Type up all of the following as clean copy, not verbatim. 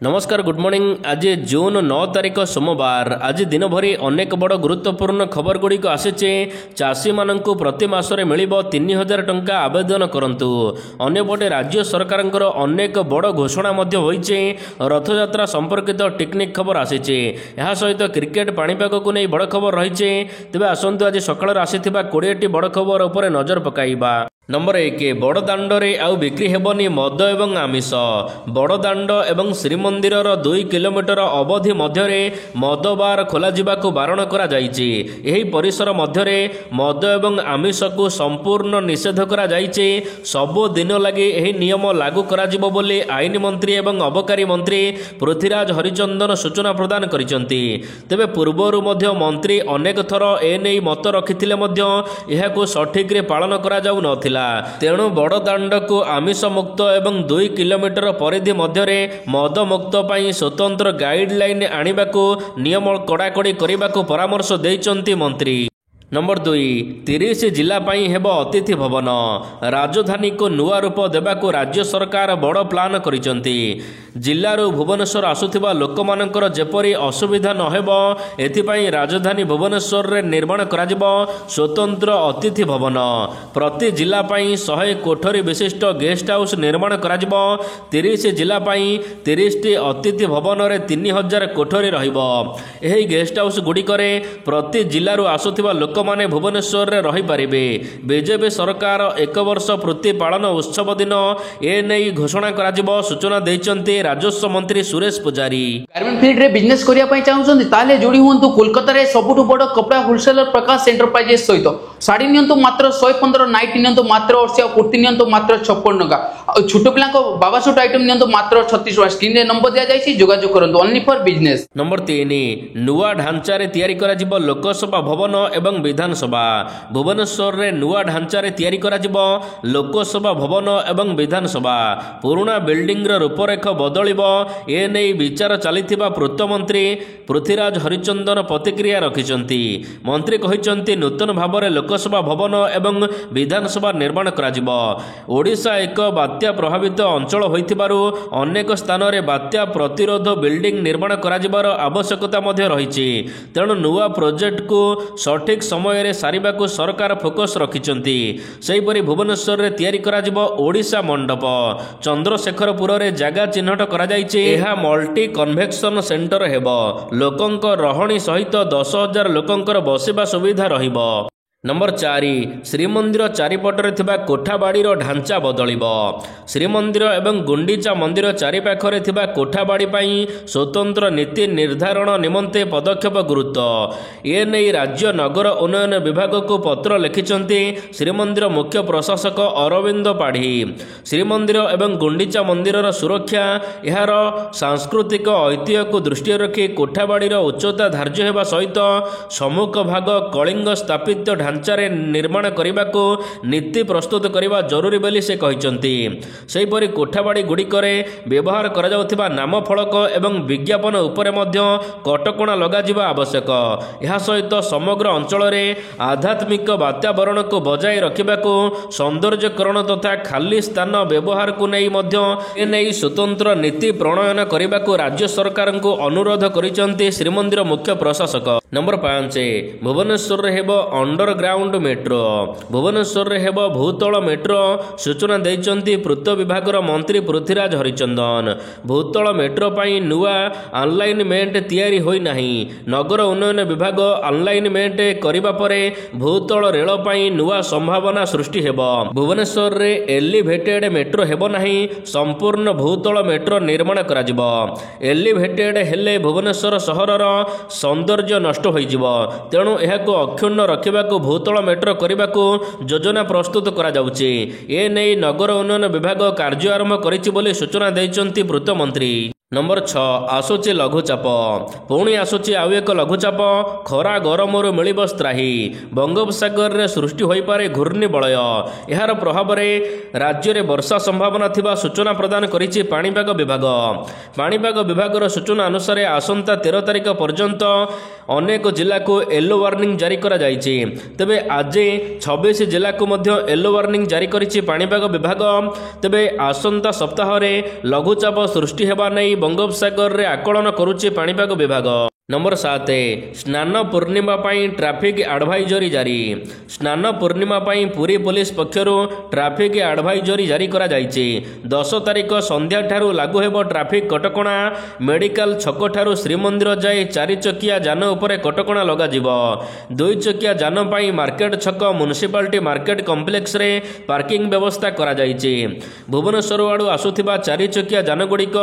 नमस्कार good morning. आज जून 9 तारिख सोमवार। आज दिन भरी अनेक बड़ गुरुत्वपूर्ण खबर गुड़िक आसीचे। चाषी मानक प्रति मासरे मिलिबो 3000 टंका आवेदन करंतु। अन्यपटे राज्य सरकार अनेक बड़ घोषणा मध्य होइचे। रथयात्रा संपर्कित टेक्निक खबर आसीचे। यह सहित क्रिकेट पाणीपाग को नहीं बड़ खबर रही। तेज आसतु आज सकाळ आसीथिबा 20टी बड़ खबर उपर नजर पकाइबा। नंबर 1 बड़दाण्डे आउ बिक्री हेबनी मद एवं आमिष। बड़दाण्ड एवं श्रीमंदिर 2 किलोमीटर अवधि मध्य मद बार खोल बारण करा जायछि। एही परिसर मध्य मद एवं आमिष को संपूर्ण निषेध करा जायछि। सबु दिन लगी एही नियम लागू करा जिवो बोली आईन मंत्री एवं अबकारी मंत्री पृथ्वीराज हरिचंदन सूचना प्रदान करिसंती। तेबे पूर्वरु मध्य मंत्री अनेक थर एने मत रखिथिले मध्य एहाकु सठिक रे पालन करा जाउ नथिला। तेणु बड़दाण्ड को आमिष मुक्त एवं 2 किलोमीटर परिधि मध्य मद मुक्त पाई स्वतंत्र गाइडलाइन आनिबाकु नियम कड़ाकड़ी करने परामर्श देइचंती मंत्री। नंबर 2 30 जिला पाई हेबो अतिथि भवन। राजधानी को नुआ रूप देबाकु राज्य सरकार बड़ प्लान करिसंती। जिल्लारू भुवनेश्वर आसुथिबा लोकमानंकर जेपरी असुविधा नहेबो एथिपाई राजधानी भुवनेश्वर रे निर्माण कराजिबो स्वतंत्र अतिथि भवन। प्रति जिला पाई 100 कोठरी विशिष्ट गेस्ट हाउस निर्माण कराजिबो। 30 जिला पाई 30टी अतिथि भवन रे 3000 कोठरी रहिबो। एही गेस्ट हाउस गुडिकरे प्रति जिल्लारू आसुथिबा माने भुवनेश्वर रे रही पारिबे। बीजेपी सरकार 1 वर्ष पूर्ति पालन उत्सव दिन ए नहीं घोषणा कराजिबो सूचना देइचंती राजस्व मंत्री सुरेश पुजारी। गारमेंट फील्ड रे बिजनेस करिया पई चाहुछंती ताले जोडी हुंतु कोलकाता रे सबुठु बड़ कपड़ा होलसेलर प्रकाश एंटरप्राइजेस सहित साड़ी नियंतु मात्र 115, नाइटी नियंतु मात्र 80, कुर्ती नियंतु मात्र 56 टका। छोट पिला को बाबा सूट आइटम नियंतु मात्र 36 टका। स्क्रीन रे नंबर दिया जायछि, जोगाजोग करंतु ओनली फॉर बिजनेस। नंबर 3 नुआ ढांचा रे तयारी करा जिवो लोकसभा भवन एवं विधानसभा। भुवनेश्वर रे नुआ ढांचा रे तयारी करा जिवो लोकसभा भवन एवं विधानसभा। पुराना बिल्डिंग रो रूपरेख बदलिबो ए नै विचार चलिथिबा पूर्त मंत्री पृथ्वीराज हरिचंदन प्रतिक्रिया रखिचंती। मंत्री कहिचंती नूतन भाबरे लोकसभा भवन एवं विधानसभा निर्माण करा जिवो। ओडिशा एक बात्या प्रभावित अंचल होइथिबारु अनेक स्थान रे बात्या प्रतिरोध बिल्डिंग निर्माण करा जिबार आवश्यकता मध्ये रहिछि। तेणु नुआ प्रोजेक्ट को सठिक समय रे सारिबाकु सरकार फोकस रखिचंती। सेहिपरि भुवनेश्वर रे तयारी करा जिवो ओडिशा मंडप। चंद्रशेखरपुर रे जागा चिन्हट करा जायछि। एहा मल्टी कन्वेक्शन सेंटर हेबो। लोकंक रहणी सहित 10,000 लोकंकर बसिबा सुविधा रहिबो। नंबर 4 श्रीमंदिर चारिपटरे थिबा कोठाबाड़ी ढांचा बदलिबो। श्रीमंदिर एवं गुंडीचा मंदिर चारिपाखरे थिबा कोठाबाड़ी पाई स्वतंत्र नीति निर्धारण निमंते पदक्षेप गुरुत्व ए नै राज्य नगर उन्नयन विभाग को पत्र लिखिचंती श्रीमंदिर मुख्य प्रशासक अरविंद पाढ़ी। श्रीमंदिर एवं गुंडीचा मंदिर सुरक्षा यार सांस्कृतिक ऐतिह्य को दृष्टि रखी कोठाबाड़ी उच्चता धार्य हेबा सहित सम्मुख भाग कलिंग स्थापित ढांचारे निर्माण करने को नीति प्रस्तुत करने जरूरी बोली से कहते। सेहीपरि कोठाबाड़ी गुड़िकरे व्यवहार करा जाउथिबा नाम फलक एवं विज्ञापन उपरे मध्य कटकणा लगाजिबा आवश्यक। यह सहित समग्र अंचल रे आध्यात्मिक वातावरण को बजाय रखिबाको सौंदर्यकरण तथा खाली स्थान व्यवहार को नहीं मध्य एने स्वतंत्र नीति प्रणयन करने को राज्य सरकार को अनुरोध करिसंती श्रीमंदिर मुख्य प्रशासक। नंबर 5 भुवनेश्वर रे हेबो अंडरग्राउंड मेट्रो। भुवनेश्वर रे हेबो भूतल मेट्रो सूचना देइचंती पूर्त विभाग मंत्री पृथ्वीराज हरिचंदन। भूतल मेट्रो पाई नुआ अलाइनमेंट तयारी होई नाही। नगर उन्नयन विभाग अलाइनमेंट करिबा परे भूतल रेल पाई नुआ संभावना सृष्टि हेबो। भुवनेश्वर रे एलिवेटेड मेट्रो हेबो नाही, संपूर्ण भूतल मेट्रो निर्माण करा जिवो। एलिवेटेड हेले भुवनेश्वर सहरर सौंदर्य नष्ट होई जिवो। तेणु एहाको अक्षुण्ण रखिबाकु भूतल मेट्रो करिबाकु योजना प्रस्तुत करा जाउछि। ए नै नगर उन्नयन विभाग कार्य आरंभ करिछि बोली सूचना दैचंती पूर्त मंत्री। नंबर 6 आसुची लघुचाप। पुणी आसुची आउ एक लघुचाप। खरा गरमरू मिलिब स्त्राही। बंगोपसागर रे सृष्टि होई पारे घूर्णिबलय। एहार प्रभाव रे राज्य रे वर्षा संभावना थिबा सूचना प्रदान करिछि पाणीपाग विभाग। पाणीपाग विभागर सूचना अनुसार आसंता 13 तारिख पर्यंत अनेक जिला को येलो वार्निंग जारी करा जायछि। तेबे आज 26 जिला को मध्य येलो वार्निंग जारी करिछि पाणीपाग विभाग। तेबे आसंता सप्ताह रे लघुचाप सृष्टि हेबा नै ବଙ୍ଗୋପସାଗରରେ ଆକଳନ କରୁଛି ପାଣିପାଗ ବିଭାଗ। ନମ୍ବର 7 ସ୍ନାନ ପୂର୍ଣ୍ଣିମା ପାଇଁ ଟ୍ରାଫିକ୍ ଆଡଭାଇଜରି ଜାରି। ସ୍ନାନ ପୂର୍ଣ୍ଣିମା ପାଇଁ ପୁରୀ ପୋଲିସ ପକ୍ଷରୁ ଟ୍ରାଫିକ୍ ଆଡଭାଇଜରି ଜାରି କରାଯାଇଛି। 10 ତାରିଖ ସନ୍ଧ୍ୟାଠାରୁ ଲାଗୁ ହେବ ଟ୍ରାଫିକ୍ କଟକଣା। ମେଡିକାଲ ଛକଠାରୁ ଶ୍ରୀମନ୍ଦିର ଯାଏ 4 ଚକିଆ ଯାନ ଉପରେ କଟକଣା ଲଗାଯିବ। 2 ଚକିଆ ଯାନ ପାଇଁ ମାର୍କେଟ ଛକ ମ୍ୟୁନିସିପାଲିଟି ମାର୍କେଟ କମ୍ପ୍ଲେକ୍ସରେ ପାର୍କିଂ ବ୍ୟବସ୍ଥା କରାଯାଇଛି। ଭୁବନେଶ୍ୱର ଆଡ଼ୁ ଆସୁଥିବା 4 ଚକିଆ ଯାନଗୁଡ଼ିକ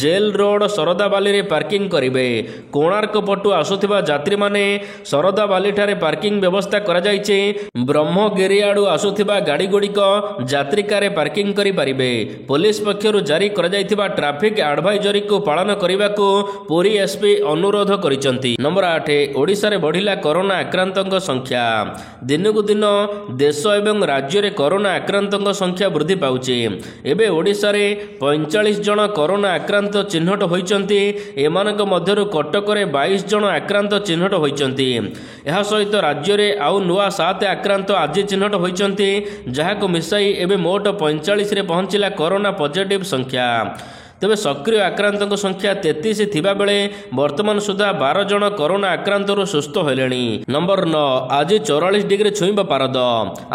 ଜେଲ୍ ରୋଡ୍ ଶରଦାବାଲିରେ ପାର୍କିଂ କରିବେ। କୋଣାର୍କ ପଟୁ ଆସୁଥିବା ଯାତ୍ରୀମାନେ ଶରଦାବାଲିଠାରେ ପାର୍କିଂ ବ୍ୟବସ୍ଥା କରାଯାଇଛି। ବ୍ରହ୍ମଗିରି ଆଡ଼ୁ ଆସୁଥିବା ଗାଡ଼ିଗୁଡ଼ିକ ଯାତ୍ରିକାରେ ପାର୍କିଂ କରିପାରିବେ। ପୋଲିସ ପକ୍ଷରୁ ଜାରି କରାଯାଇଥିବା ଟ୍ରାଫିକ୍ ଆଡଭାଇଜରିକୁ ପାଳନ କରିବାକୁ ପୁରୀ ଏସ୍ପି ଅନୁରୋଧ କରିଛନ୍ତି। ନମ୍ବର 8 ଓଡ଼ିଶାରେ ବଢ଼ିଲା କରୋନା ଆକ୍ରାନ୍ତଙ୍କ ସଂଖ୍ୟା। ଦିନକୁ ଦିନ ଦେଶ ଏବଂ ରାଜ୍ୟରେ କରୋନା ଆକ୍ରାନ୍ତଙ୍କ ସଂଖ୍ୟା ବୃଦ୍ଧି ପାଉଛି। ଏବେ ଓଡ଼ିଶାରେ 45 ଜଣ କରୋନା ଆକ୍ରାନ୍ତ ଚିହ୍ନଟ ହୋଇଛନ୍ତି। ଏମାନଙ୍କ ମଧ୍ୟରୁ କଟକରେ 22 ଜଣ ଆକ୍ରାନ୍ତ ଚିହ୍ନଟ ହୋଇଛନ୍ତି। ଏହା ସହିତ ରାଜ୍ୟରେ ଆଉ ନୂଆ 7 ଆକ୍ରାନ୍ତ ଆଜି ଚିହ୍ନଟ ହୋଇଛନ୍ତି, ଯାହାକୁ ମିଶାଇ ଏବେ ମୋଟ 45ରେ ପହଞ୍ଚିଲା କରୋନା ପଜିଟିଭ୍ ସଂଖ୍ୟା। ତେବେ ସକ୍ରିୟ ଆକ୍ରାନ୍ତଙ୍କ ସଂଖ୍ୟା 33 ଥିବାବେଳେ ବର୍ତ୍ତମାନ ସୁଦ୍ଧା 12 ଜଣ କରୋନା ଆକ୍ରାନ୍ତରୁ ସୁସ୍ଥ ହେଲେଣି। ନମ୍ବର 9 ଆଜି 44 ଡିଗ୍ରୀ ଛୁଇଁବ ପାରଦ।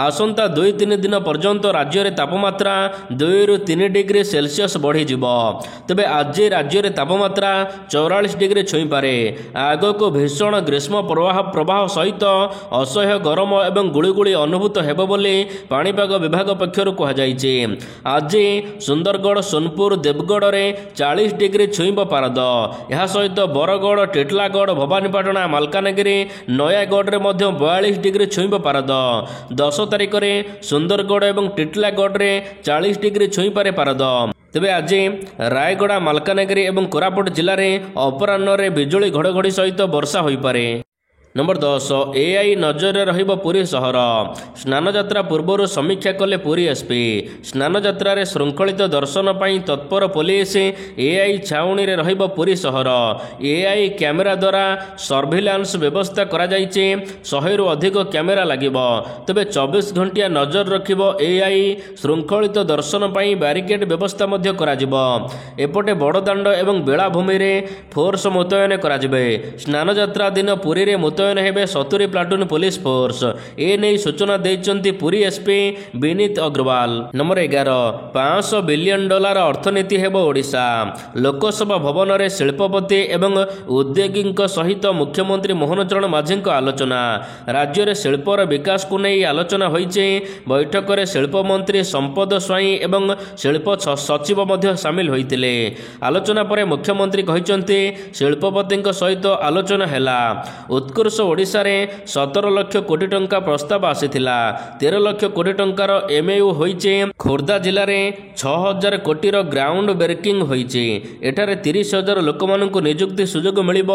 ଆସନ୍ତା 2-3 ଦିନ ପର୍ଯ୍ୟନ୍ତ ରାଜ୍ୟରେ ତାପମାତ୍ରା 2ରୁ 3 ଡିଗ୍ରୀ ସେଲସିୟସ୍ ବଢ଼ିଯିବ। ତେବେ ଆଜି ରାଜ୍ୟରେ ତାପମାତ୍ରା 44 ଡିଗ୍ରୀ ଛୁଇଁପାରେ। ଆଗକୁ ଭୀଷଣ ଗ୍ରୀଷ୍ମ ପ୍ରବାହ ସହିତ ଅସହ୍ୟ ଗରମ ଏବଂ ଗୁଳିଗୁଳି ଅନୁଭୂତ ହେବ ବୋଲି ପାଣିପାଗ ବିଭାଗ ପକ୍ଷରୁ କୁହାଯାଇଛି। ଆଜି ସୁନ୍ଦରଗଡ଼, ସୋନପୁର, ଦେବଗଡ଼ 40 ଡିଗ୍ରୀ ଛୁଇଁବ ପାରଦ। ଏହା ସହିତ ବରଗଡ଼, ଟିଟିଲାଗଡ଼, ଭବାନୀପାଟଣା, ମାଲକାନଗିରି, ନୟାଗଡ଼ରେ ମଧ୍ୟ 42 ଡିଗ୍ରୀ ଛୁଇଁବ ପାରଦ। 10 ତାରିଖରେ ସୁନ୍ଦରଗଡ଼ ଏବଂ ଟିଟିଲାଗଡ଼ରେ 40 ଡିଗ୍ରୀ ଛୁଇଁପାରେ ପାରଦ। ତେବେ ଆଜି ରାୟଗଡ଼ା, ମାଲକାନଗିରି ଏବଂ କୋରାପୁଟ ଜିଲ୍ଲାରେ ଅପରାହ୍ନରେ ବିଜୁଳି ଘଡ଼ଘଡ଼ି ସହିତ ବର୍ଷା ହୋଇପାରେ। ନମ୍ବର 10 ଏଆଇ ନଜରରେ ରହିବ ପୁରୀ ସହର। ସ୍ନାନଯାତ୍ରା ପୂର୍ବରୁ ସମୀକ୍ଷା କଲେ ପୁରୀ ଏସ୍ପି। ସ୍ନାନଯାତ୍ରାରେ ଶୃଙ୍ଖଳିତ ଦର୍ଶନ ପାଇଁ ତତ୍ପର ପୋଲିସ। ଏଆଇ ଛାଉଣୀରେ ରହିବ ପୁରୀ ସହର। ଏଆଇ କ୍ୟାମେରା ଦ୍ୱାରା ସର୍ଭିଲାନ୍ସ ବ୍ୟବସ୍ଥା କରାଯାଇଛି। 100ରୁ ଅଧିକ କ୍ୟାମେରା ଲାଗିବ। ତେବେ 24 ଘଣ୍ଟିଆ ନଜର ରଖିବ ଏଆଇ। ଶୃଙ୍ଖଳିତ ଦର୍ଶନ ପାଇଁ ବ୍ୟାରିକେଡ୍ ବ୍ୟବସ୍ଥା ମଧ୍ୟ କରାଯିବ। ଏପଟେ ବଡ଼ଦାଣ୍ଡ ଏବଂ ବେଳାଭୂମିରେ ଫୋର୍ସ ମୁତୟନ କରାଯିବେ। ସ୍ନାନଯାତ୍ରା ଦିନ ପୁରୀରେ ମୁତୟନ ହେବେ 70 ପ୍ଲାଟୁନ ପୋଲିସ ଫୋର୍ସ। ଏନେଇ ସୂଚନା ଦେଇଛନ୍ତି ପୁରୀ ଏସ୍ପି ବିନୀତ ଅଗ୍ରୱାଲ। ନମ୍ବର 11 $500 ବିଲିୟନ ଅର୍ଥନୀତି ହେବ ଓଡ଼ିଶା। ଲୋକସଭା ଭବନରେ ଶିଳ୍ପପତି ଏବଂ ଉଦ୍ୟୋଗୀଙ୍କ ସହିତ ମୁଖ୍ୟମନ୍ତ୍ରୀ ମୋହନ ଚରଣ ମାଝୀଙ୍କ ଆଲୋଚନା। ରାଜ୍ୟରେ ଶିଳ୍ପର ବିକାଶକୁ ନେଇ ଆଲୋଚନା ହୋଇଛି। ବୈଠକରେ ଶିଳ୍ପମନ୍ତ୍ରୀ ସମ୍ପଦ ସ୍ୱାଇଁ ଏବଂ ଶିଳ୍ପ ସଚିବ ମଧ୍ୟ ସାମିଲ ହୋଇଥିଲେ। ଆଲୋଚନା ପରେ ମୁଖ୍ୟମନ୍ତ୍ରୀ କହିଛନ୍ତି, ଶିଳ୍ପପତିଙ୍କ ସହିତ ଆଲୋଚନା ହେଲା। ଉତ୍କର୍ଷ ଓଡ଼ିଶାରେ 17 ଲକ୍ଷ କୋଟି ଟଙ୍କା ପ୍ରସ୍ତାବ ଆସିଥିଲା। 13 ଲକ୍ଷ କୋଟି ଟଙ୍କାର MOU ହୋଇଛି। ଖୋର୍ଦ୍ଧା ଜିଲ୍ଲାରେ 6,000 କୋଟିର ଗ୍ରାଉଣ୍ଡ ବ୍ରେକିଂ ହୋଇଛି। ଏଠାରେ 30,000 ଲୋକମାନଙ୍କୁ ନିଯୁକ୍ତି ସୁଯୋଗ ମିଳିବ।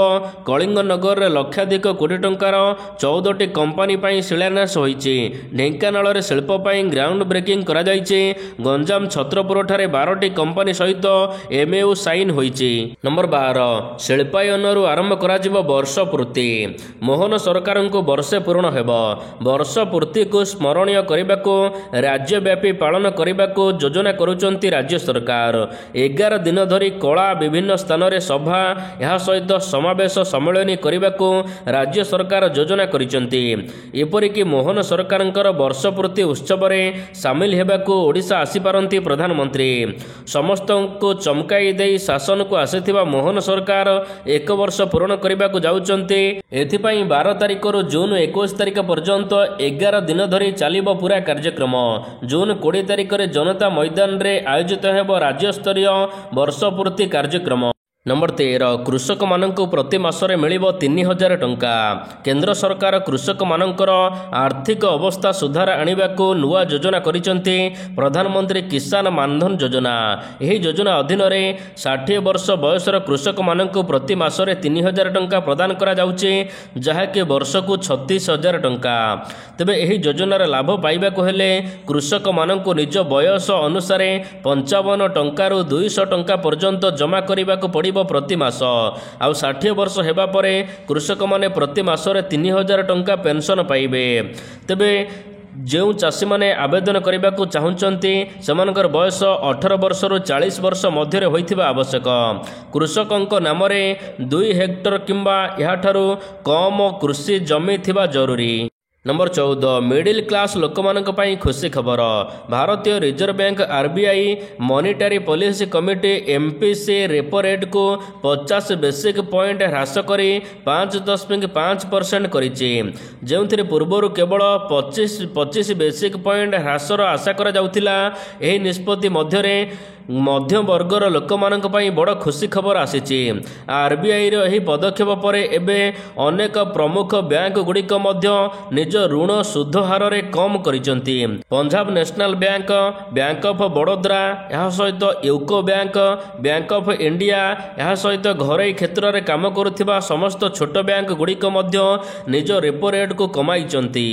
କଳିଙ୍ଗନଗରରେ ଲକ୍ଷାଧିକ କୋଟି ଟଙ୍କାର 14ଟି କମ୍ପାନୀ ପାଇଁ ଶିଳାନ୍ୟାସ ହୋଇଛି। ଢେଙ୍କାନାଳରେ ଶିଳ୍ପ ପାଇଁ ଗ୍ରାଉଣ୍ଡ ବ୍ରେକିଂ କରାଯାଇଛି। ଗଞ୍ଜାମ ଛତ୍ରପୁରଠାରେ 12ଟି କମ୍ପାନୀ ସହିତ MOU ସାଇନ୍ ହୋଇଛି। ନମ୍ବର 12 ଶିଳ୍ପାୟନରୁ ଆରମ୍ଭ କରାଯିବ ବର୍ଷ ପୂର୍ତ୍ତି। ମୋହନ ସରକାରଙ୍କୁ ବର୍ଷେ ପୂରଣ ହେବ। ବର୍ଷ ପୂର୍ତ୍ତିକୁ ସ୍ମରଣୀୟ କରିବାକୁ ରାଜ୍ୟବ୍ୟାପୀ ପାଳନ କରିବାକୁ ଯୋଜନା କରୁଛନ୍ତି ରାଜ୍ୟ ସରକାର। 11 ଦିନ ଧରି କଳା ବିଭିନ୍ନ ସ୍ଥାନରେ ସଭା, ଏହା ସହିତ ସମାବେଶ ସମ୍ମିଳନୀ କରିବାକୁ ରାଜ୍ୟ ସରକାର ଯୋଜନା କରିଛନ୍ତି। ଏପରିକି ମୋହନ ସରକାରଙ୍କର ବର୍ଷ ପୂର୍ତ୍ତି ଉତ୍ସବରେ ସାମିଲ ହେବାକୁ ଓଡ଼ିଶା ଆସିପାରନ୍ତି ପ୍ରଧାନମନ୍ତ୍ରୀ। ସମସ୍ତଙ୍କୁ ଚମକାଇ ଦେଇ ଶାସନକୁ ଆସିଥିବା ମୋହନ ସରକାର 1 ବର୍ଷ ପୂରଣ କରିବାକୁ ଯାଉଛନ୍ତି। ଏଥିପାଇଁ 12 ତାରିଖରୁ ଜୁନ୍ 21 ତାରିଖ ପର୍ଯ୍ୟନ୍ତ 11 ଦିନ ଧରି ଚାଲିବ ପୁରା କାର୍ଯ୍ୟକ୍ରମ। ଜୁନ୍ 20 ତାରିଖରେ ଜନତା ମଇଦାନରେ ଆୟୋଜିତ ହେବ ରାଜ୍ୟସ୍ତରୀୟ ବର୍ଷ ପୂର୍ତ୍ତି କାର୍ଯ୍ୟକ୍ରମ। ନମ୍ବର 13 କୃଷକମାନଙ୍କୁ ପ୍ରତି ମାସରେ ମିଳିବ 3,000 ଟଙ୍କା। କେନ୍ଦ୍ର ସରକାର କୃଷକମାନଙ୍କର ଆର୍ଥିକ ଅବସ୍ଥା ସୁଧାର ଆଣିବାକୁ ନୂଆ ଯୋଜନା କରିଛନ୍ତି। ପ୍ରଧାନମନ୍ତ୍ରୀ କିଷାନ ମାନଧନ ଯୋଜନା। ଏହି ଯୋଜନା ଅଧୀନରେ 60 ବର୍ଷ ବୟସର କୃଷକମାନଙ୍କୁ ପ୍ରତି ମାସରେ 3,000 ଟଙ୍କା ପ୍ରଦାନ କରାଯାଉଛି, ଯାହାକି ବର୍ଷକୁ 36,000 ଟଙ୍କା। ତେବେ ଏହି ଯୋଜନାର ଲାଭ ପାଇବାକୁ ହେଲେ କୃଷକମାନଙ୍କୁ ନିଜ ବୟସ ଅନୁସାରେ 55 ଟଙ୍କାରୁ 200 ଟଙ୍କା ପର୍ଯ୍ୟନ୍ତ ଜମା କରିବାକୁ ପଡ଼ିବ ପ୍ରତି ମାସ। ଆଉ 60 ବର୍ଷ ହେବା ପରେ କୃଷକମାନେ ପ୍ରତି ମାସରେ 3,000 ଟଙ୍କା ପେନସନ ପାଇବେ। ତେବେ ଯେଉଁ ଚାଷୀମାନେ ଆବେଦନ କରିବାକୁ ଚାହୁଁଛନ୍ତି ସେମାନଙ୍କର ବୟସ 18 ବର୍ଷରୁ 40 ବର୍ଷ ମଧ୍ୟରେ ହୋଇଥିବା ଆବଶ୍ୟକ। କୃଷକଙ୍କ ନାମରେ 2 ହେକ୍ଟର କିମ୍ବା ଏହାଠାରୁ କମ୍ କୃଷି ଜମି ଥିବା ଜରୁରୀ। ନମ୍ବର 14 ମିଡିଲ୍ କ୍ଲାସ୍ ଲୋକମାନଙ୍କ ପାଇଁ ଖୁସି ଖବର। ଭାରତୀୟ reserve bank RBI monetary policy committee MPC repo ରେଟ୍କୁ 50 ବେସିକ୍ ପଏଣ୍ଟ ହ୍ରାସ କରି 5.5% କରିଛି, ଯେଉଁଥିରେ ପୂର୍ବରୁ କେବଳ 25 ବେସିକ୍ ପଏଣ୍ଟ ହ୍ରାସର ଆଶା କରାଯାଉଥିଲା। ଏହି ନିଷ୍ପତ୍ତି ମଧ୍ୟରେ ମଧ୍ୟବର୍ଗର ଲୋକମାନଙ୍କ ପାଇଁ ବଡ଼ ଖୁସି ଖବର ଆସିଛି। RBIର ଏହି ପଦକ୍ଷେପ ପରେ ଏବେ ଅନେକ ପ୍ରମୁଖ ବ୍ୟାଙ୍କଗୁଡ଼ିକ ମଧ୍ୟ ନିଜ ଋଣ ସୁଧ ହାରରେ କମ୍ କରିଛନ୍ତି। Punjab national bank, bank of Baroda, ଏହା ସହିତ UCO bank, bank of India, ଏହା ସହିତ ଘରୋଇ କ୍ଷେତ୍ରରେ କାମ କରୁଥିବା ସମସ୍ତ ଛୋଟ ବ୍ୟାଙ୍କଗୁଡ଼ିକ ମଧ୍ୟ ନିଜ ରେପୋ ରେଟ୍କୁ କମାଇଛନ୍ତି।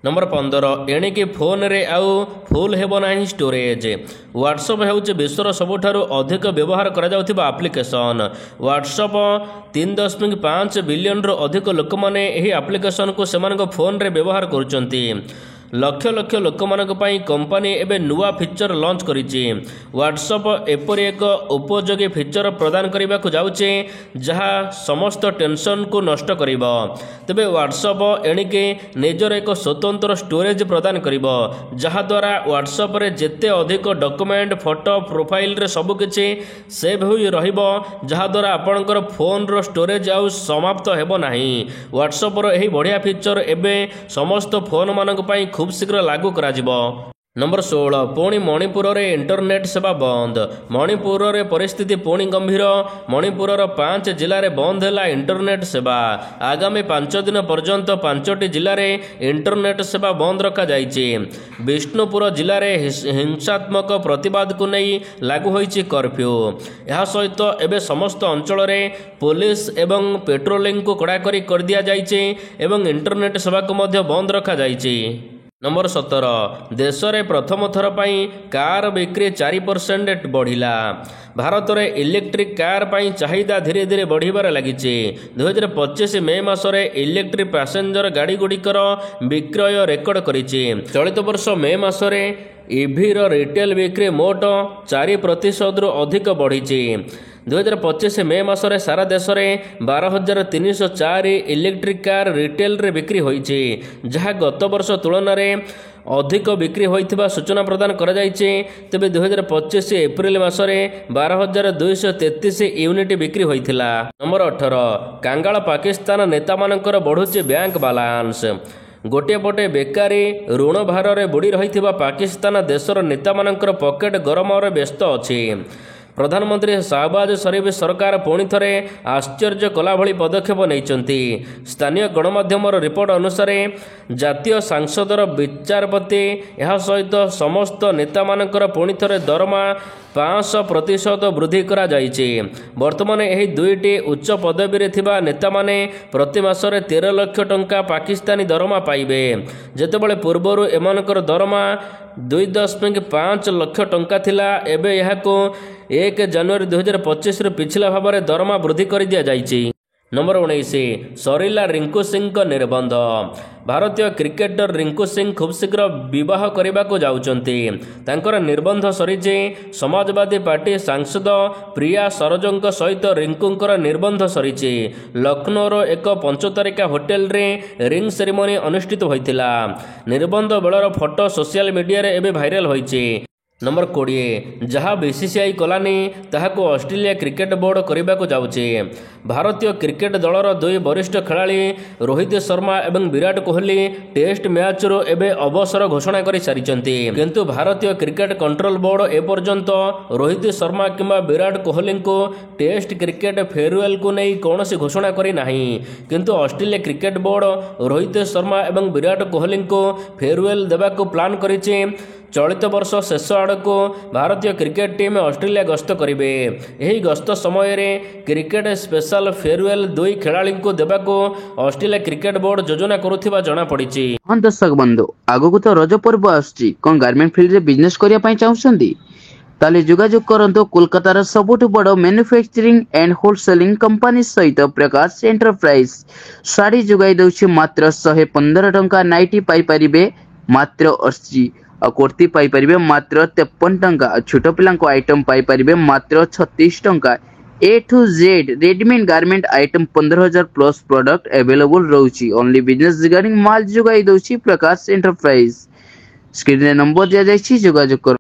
ନମ୍ବର 15 ଏଣିକି ଫୋନ୍ରେ ଆଉ ଫୁଲ୍ ହେବ ନାହିଁ ଷ୍ଟୋରେଜ୍। ହ୍ୱାଟ୍ସଆପ୍ ହେଉଛି ବିଶ୍ୱର ସବୁଠାରୁ ଅଧିକ ବ୍ୟବହାର କରାଯାଉଥିବା ଆପ୍ଲିକେସନ୍। ହ୍ୱାଟ୍ସଆପ୍ 3.5 ବିଲିୟନରୁ ଅଧିକ ଲୋକମାନେ ଏହି ଆପ୍ଲିକେସନକୁ ସେମାନଙ୍କ ଫୋନ୍ରେ ବ୍ୟବହାର କରୁଛନ୍ତି। ଲକ୍ଷ ଲକ୍ଷ ଲୋକମାନଙ୍କ ପାଇଁ କମ୍ପାନୀ ଏବେ ନୂଆ ଫିଚର ଲଞ୍ଚ କରିଛି। ହ୍ୱାଟ୍ସଆପ୍ ଏପରି ଏକ ଉପଯୋଗୀ ଫିଚର ପ୍ରଦାନ କରିବାକୁ ଯାଉଛି ଯାହା ସମସ୍ତ ଟେନସନକୁ ନଷ୍ଟ କରିବ। ତେବେ ହ୍ୱାଟ୍ସଆପ୍ ଏଣିକି ନିଜର ଏକ ସ୍ୱତନ୍ତ୍ର ଷ୍ଟୋରେଜ୍ ପ୍ରଦାନ କରିବ, ଯାହାଦ୍ୱାରା ହ୍ୱାଟ୍ସଆପ୍ରେ ଯେତେ ଅଧିକ ଡକୁମେଣ୍ଟ, ଫଟୋ, ପ୍ରୋଫାଇଲରେ ସବୁକିଛି ସେଭ୍ ହୋଇ ରହିବ, ଯାହାଦ୍ୱାରା ଆପଣଙ୍କର ଫୋନ୍ର ଷ୍ଟୋରେଜ୍ ଆଉ ସମାପ୍ତ ହେବ ନାହିଁ। ହ୍ୱାଟ୍ସଆପ୍ର ଏହି ବଢ଼ିଆ ଫିଚର ଏବେ ସମସ୍ତ ଫୋନ୍ମାନଙ୍କ ପାଇଁ ଖୁବ୍ ଶୀଘ୍ର ଲାଗୁ କରାଯିବ। ନମ୍ବର 16 ପୁଣି ମଣିପୁରରେ ଇଣ୍ଟରନେଟ୍ ସେବା ବନ୍ଦ। ମଣିପୁରରେ ପରିସ୍ଥିତି ପୁଣି ଗମ୍ଭୀର। ମଣିପୁରର 5 ଜିଲ୍ଲାରେ ବନ୍ଦ ହେଲା ଇଣ୍ଟରନେଟ୍ ସେବା। ଆଗାମୀ 5 ଦିନ ପର୍ଯ୍ୟନ୍ତ 5ଟି ଜିଲ୍ଲାରେ ଇଣ୍ଟରନେଟ୍ ସେବା ବନ୍ଦ ରଖାଯାଇଛି। ବିଷ୍ଣୁପୁର ଜିଲ୍ଲାରେ ହିଂସାତ୍ମକ ପ୍ରତିବାଦକୁ ନେଇ ଲାଗୁ ହୋଇଛି କର୍ଫ୍ୟୁ। ଏହା ସହିତ ଏବେ ସମସ୍ତ ଅଞ୍ଚଳରେ ପୋଲିସ ଏବଂ ପେଟ୍ରୋଲିଂକୁ କଡ଼ାକଡ଼ି କରିଦିଆଯାଇଛି ଏବଂ ଇଣ୍ଟରନେଟ୍ ସେବାକୁ ମଧ୍ୟ ବନ୍ଦ ରଖାଯାଇଛି। ନମ୍ବର 17 ଦେଶରେ ପ୍ରଥମ ଥର ପାଇଁ କାର୍ ବିକ୍ରି 4% ବଢ଼ିଲା। ଭାରତରେ ଇଲେକ୍ଟ୍ରିକ୍ କାର୍ ପାଇଁ ଚାହିଦା ଧୀରେ ଧୀରେ ବଢ଼ିବାରେ ଲାଗିଛି। 2025 ମେ ମାସରେ ଇଲେକ୍ଟ୍ରିକ୍ ପ୍ୟାସେଞ୍ଜର ଗାଡ଼ିଗୁଡ଼ିକର ବିକ୍ରୟ ରେକର୍ଡ କରିଛି। ଚଳିତ ବର୍ଷ ମେ ମାସରେ ଇଭିର ରିଟେଲ୍ ବିକ୍ରି ମୋଟ 4%ରୁ ଅଧିକ ବଢ଼ିଛି। 2025 ମେ ମାସରେ ସାରା ଦେଶରେ 12,304 ଇଲେକ୍ଟ୍ରିକ୍ କାର୍ ରିଟେଲରେ ବିକ୍ରି ହୋଇଛି, ଯାହା ଗତ ବର୍ଷ ତୁଳନାରେ ଅଧିକ ବିକ୍ରି ହୋଇଥିବା ସୂଚନା ପ୍ରଦାନ କରାଯାଇଛି। ତେବେ 2025 ଏପ୍ରିଲ ମାସରେ 12,233 ୟୁନିଟ୍ ବିକ୍ରି ହୋଇଥିଲା। ନମ୍ବର 18 କାଙ୍ଗାଳ ପାକିସ୍ତାନ ନେତାମାନଙ୍କର ବଢ଼ୁଛି ବ୍ୟାଙ୍କ ବାଲାନ୍ସ। ଗୋଟିଏ ପଟେ ବେକାରୀ ଋଣ ଭାରରେ ବୁଡ଼ି ରହିଥିବା ପାକିସ୍ତାନ ଦେଶର ନେତାମାନଙ୍କର ପକେଟ ଗରମରେ ବ୍ୟସ୍ତ ଅଛି। ପ୍ରଧାନମନ୍ତ୍ରୀ ଶାହବାଜ ସରିଫ ସରକାର ପୁଣି ଥରେ ଆଶ୍ଚର୍ଯ୍ୟ କଲାଭଳି ପଦକ୍ଷେପ ନେଇଛନ୍ତି। ସ୍ଥାନୀୟ ଗଣମାଧ୍ୟମର ରିପୋର୍ଟ ଅନୁସାରେ ଜାତୀୟ ସଂସଦର ବିଚାରପତି ଏହା ସହିତ ସମସ୍ତ ନେତାମାନଙ୍କର ପୁଣି ଥରେ ଦରମା 500% ବୃଦ୍ଧି କରାଯାଇଛି। ବର୍ତ୍ତମାନ ଏହି ଦୁଇଟି ଉଚ୍ଚ ପଦବୀରେ ଥିବା ନେତାମାନେ ପ୍ରତି ମାସରେ 13 ଲକ୍ଷ ଟଙ୍କା ପାକିସ୍ତାନୀ ଦରମା ପାଇବେ, ଯେତେବେଳେ ପୂର୍ବରୁ ଏମାନଙ୍କର ଦରମା 2.5 ଲକ୍ଷ ଟଙ୍କା ଥିଲା। ଏବେ ଏହାକୁ 1 ଜାନୁଆରୀ 2025ରୁ ପିଛିଲା ଭାବରେ ଦରମା ବୃଦ୍ଧି କରିଦିଆଯାଇଛି। ନମ୍ବର 19 ସରିଲା ରିଙ୍କୁ ସିଂଙ୍କ ନିର୍ବନ୍ଧ। ଭାରତୀୟ କ୍ରିକେଟର ରିଙ୍କୁ ସିଂ ଖୁବ୍ ଶୀଘ୍ର ବିବାହ କରିବାକୁ ଯାଉଛନ୍ତି। ତାଙ୍କର ନିର୍ବନ୍ଧ ସରିଛି। ସମାଜବାଦୀ ପାର୍ଟି ସାଂସଦ ପ୍ରିୟା ସରୋଜଙ୍କ ସହିତ ରିଙ୍କୁଙ୍କର ନିର୍ବନ୍ଧ ସରିଛି। ଲକ୍ଷ୍ନୌର ଏକ 5 ତାରିକା ହୋଟେଲରେ ରିଙ୍ଗ ସେରିମନି ଅନୁଷ୍ଠିତ ହୋଇଥିଲା। ନିର୍ବନ୍ଧ ବେଳର ଫଟୋ ସୋସିଆଲ ମିଡ଼ିଆରେ ଏବେ ଭାଇରାଲ ହୋଇଛି। ନମ୍ବର 20 ଯାହା BCCI କଲାନି ତାହାକୁ ଅଷ୍ଟ୍ରେଲିଆ କ୍ରିକେଟ ବୋର୍ଡ କରିବାକୁ ଯାଉଛି। ଭାରତୀୟ କ୍ରିକେଟ ଦଳର 2 ବରିଷ୍ଠ ଖେଳାଳି ରୋହିତ ଶର୍ମା ଏବଂ ବିରାଟ କୋହଲି ଟେଷ୍ଟ ମ୍ୟାଚରୁ ଏବେ ଅବସର ଘୋଷଣା କରିସାରିଛନ୍ତି। କିନ୍ତୁ ଭାରତୀୟ କ୍ରିକେଟ କଣ୍ଟ୍ରୋଲ ବୋର୍ଡ ଏପର୍ଯ୍ୟନ୍ତ ରୋହିତ ଶର୍ମା କିମ୍ବା ବିରାଟ କୋହଲିଙ୍କୁ ଟେଷ୍ଟ କ୍ରିକେଟ ଫେୟାରୱେଲକୁ ନେଇ କୌଣସି ଘୋଷଣା କରିନାହିଁ। କିନ୍ତୁ Australia cricket board Rohit Sharma ଏବଂ ବିରାଟ କୋହଲିଙ୍କୁ ଫେୟାରୱେଲ ଦେବାକୁ ପ୍ଲାନ୍ କରିଛି। ଚଳିତ ବର୍ଷ ଶେଷ ଆଡ଼କୁ ଭାରତୀୟ କ୍ରିକେଟ ଟିମ୍ ଅଷ୍ଟ୍ରେଲିଆ ଗସ୍ତ କରିବେ। ଏହି ଗସ୍ତ ସମୟରେ କ୍ରିକେଟ ସ୍ପେଶାଲ ଫେୟାରୱେଲ 2 ଖେଳାଳିଙ୍କୁ ଦେବାକୁ ଅଷ୍ଟ୍ରେଲିଆ କ୍ରିକେଟ ବୋର୍ଡ ଯୋଜନା କରୁଥିବା ଜଣାପଡ଼ିଛି। ହଁ ଦର୍ଶକ ବନ୍ଧୁ, ଆଗକୁ ତ ରଜ ପର୍ବ ଆସୁଛି। କ'ଣ ଗାର୍ମେଣ୍ଟ ଫିଲ୍ଡରେ ବିଜନେସ୍ କରିବା ପାଇଁ ଚାହୁଁଛନ୍ତି? ତାହେଲେ ଯୋଗାଯୋଗ କରନ୍ତୁ କୋଲକାତାର ସବୁଠୁ ବଡ଼ ମ୍ୟାନୁଫ୍ୟାକ୍ଚରିଂ ଆଣ୍ଡ ହୋଲସେଲିଂ କମ୍ପାନୀ ସହିତ ପ୍ରକାଶ ଏଣ୍ଟରପ୍ରାଇଜ। ଶାଢ଼ୀ ଯୋଗାଇ ଦେଉଛି ମାତ୍ର 115 ଟଙ୍କା ନାଇଟି ପାଇପାରିବେ मात्र 80 और कुर्ती पाई परिबे मात्र 53 टंका छोट पिलांको आइटम पाई परिबे मात्र 36 टंका A to Z readymade garment item 15,000 plus product available रहउची ओनली बिजनेस रिगार्डिंग माल जोगाई दउची प्रकाश एंटरप्राइज स्क्रीन रे नंबर दिया जायछि जोगाजोग कर।